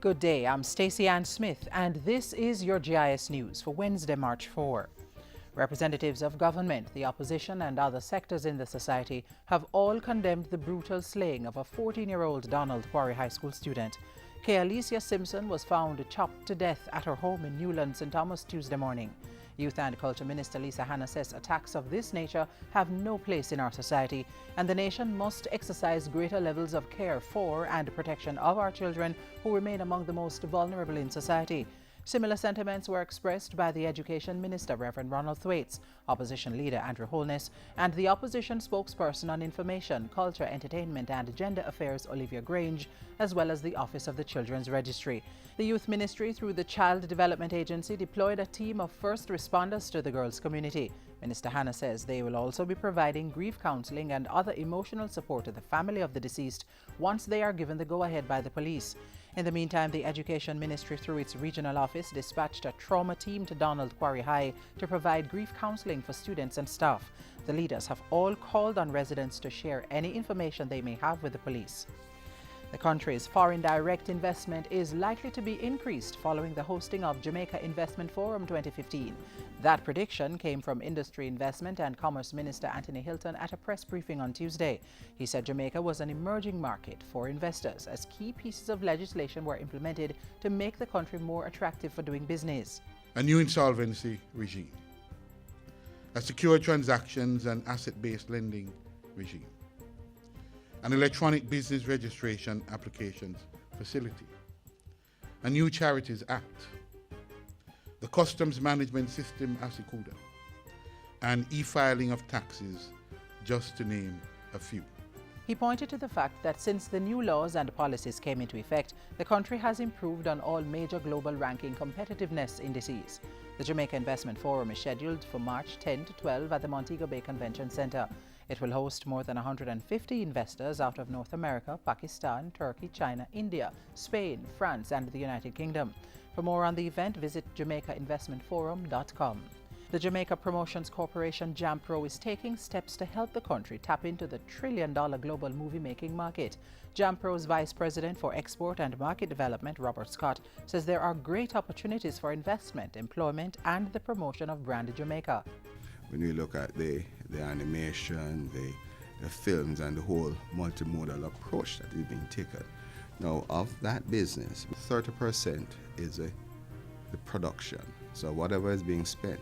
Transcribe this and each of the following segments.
Good day, I'm Stacey Ann Smith, and this is your GIS News for Wednesday, March 4. Representatives of government, the opposition and other sectors in the society have all condemned the brutal slaying of a 14-year-old Donald Quarry High School student. Kay Alicia Simpson was found chopped to death at her home in Newland, St. Thomas Tuesday morning. Youth and Culture Minister Lisa Hanna says attacks of this nature have no place in our society, and the nation must exercise greater levels of care for and protection of our children who remain among the most vulnerable in society. Similar sentiments were expressed by the Education Minister, Reverend Ronald Thwaites, Opposition Leader Andrew Holness, and the Opposition Spokesperson on Information, Culture, Entertainment and Gender Affairs, Olivia Grange, as well as the Office of the Children's Registry. The Youth Ministry, through the Child Development Agency, deployed a team of first responders to the girls' community. Minister Hanna says they will also be providing grief counselling and other emotional support to the family of the deceased once they are given the go-ahead by the police. In the meantime, the Education Ministry, through its regional office, dispatched a trauma team to Donald Quarry High to provide grief counselling for students and staff. The leaders have all called on residents to share any information they may have with the police. The country's foreign direct investment is likely to be increased following the hosting of Jamaica Investment Forum 2015. That prediction came from Industry, Investment and Commerce Minister Anthony Hilton at a press briefing on Tuesday. He said Jamaica was an emerging market for investors as key pieces of legislation were implemented to make the country more attractive for doing business. A new insolvency regime, a secure transactions and asset-based lending regime, an electronic business registration applications facility, a new Charities Act, the Customs Management System ASICUDA, and e-filing of taxes, just to name a few. He pointed to the fact that since the new laws and policies came into effect, the country has improved on all major global ranking competitiveness indices. The Jamaica Investment Forum is scheduled for March 10 to 12 at the Montego Bay Convention Center. It will host more than 150 investors out of North America, Pakistan, Turkey, China, India, Spain, France, and the United Kingdom. For more on the event, visit JamaicaInvestmentForum.com. The Jamaica Promotions Corporation JAMPRO is taking steps to help the country tap into the trillion-dollar global movie-making market. JAMPRO's Vice President for Export and Market Development, Robert Scott, says there are great opportunities for investment, employment, and the promotion of branded Jamaica. When we look at the animation, the films, and the whole multimodal approach that is being taken. Now, of that business, 30% is the production. So whatever is being spent,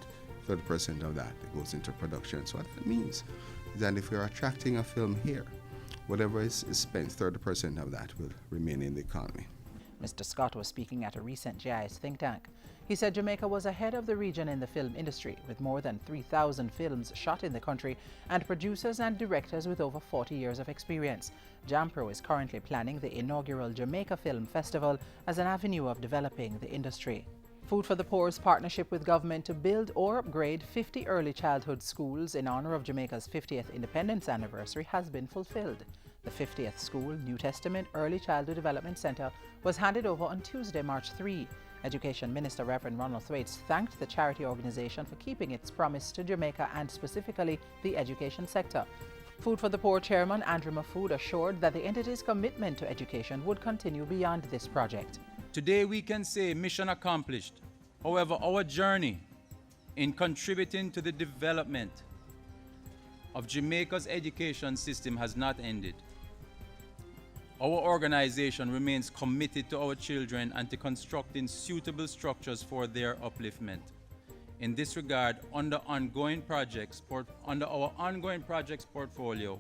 30% of that goes into production. So what that means is that if you're attracting a film here, whatever is spent, 30% of that will remain in the economy. Mr. Scott was speaking at a recent GIS think tank. He said Jamaica was ahead of the region in the film industry, with more than 3,000 films shot in the country and producers and directors with over 40 years of experience. JAMPRO is currently planning the inaugural Jamaica Film Festival as an avenue of developing the industry. Food for the Poor's partnership with government to build or upgrade 50 early childhood schools in honor of Jamaica's 50th independence anniversary has been fulfilled. The 50th school, New Testament Early Childhood Development Center, was handed over on Tuesday, March 3. Education Minister Reverend Ronald Thwaites thanked the charity organization for keeping its promise to Jamaica and specifically the education sector. Food for the Poor Chairman Andrew Mafood assured that the entity's commitment to education would continue beyond this project. Today we can say mission accomplished. However, our journey in contributing to the development of Jamaica's education system has not ended. Our organization remains committed to our children and to constructing suitable structures for their upliftment. In this regard, under our ongoing projects portfolio,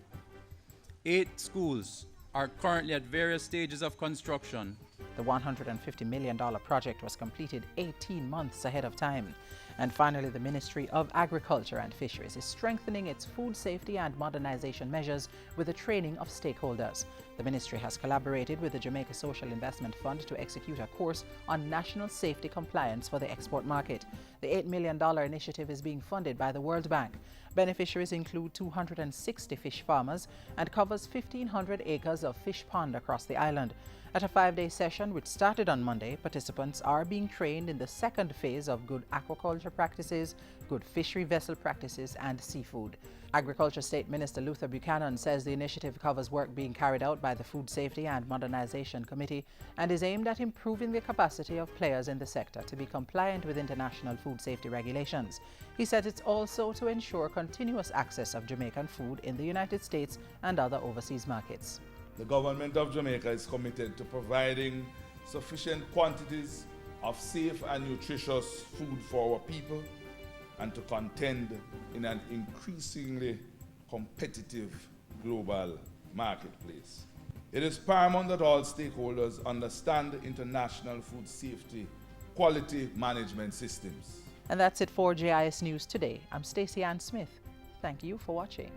8 schools are currently at various stages of construction. The $150 million project was completed 18 months ahead of time. And finally, the Ministry of Agriculture and Fisheries is strengthening its food safety and modernization measures with the training of stakeholders. The ministry has collaborated with the Jamaica Social Investment Fund to execute a course on national safety compliance for the export market. The $8 million initiative is being funded by the World Bank. Beneficiaries include 260 fish farmers and covers 1,500 acres of fish pond across the island. At a 5-day session, which started on Monday, participants are being trained in the second phase of good aquaculture agriculture practices, good fishery vessel practices, and seafood. Agriculture State Minister Luther Buchanan says the initiative covers work being carried out by the Food Safety and Modernization Committee and is aimed at improving the capacity of players in the sector to be compliant with international food safety regulations. He said it's also to ensure continuous access of Jamaican food in the United States and other overseas markets. The government of Jamaica is committed to providing sufficient quantities of safe and nutritious food for our people and to contend in an increasingly competitive global marketplace. It is paramount that all stakeholders understand the international food safety quality management systems. And that's it for GIS News today. I'm Stacey Ann Smith. Thank you for watching.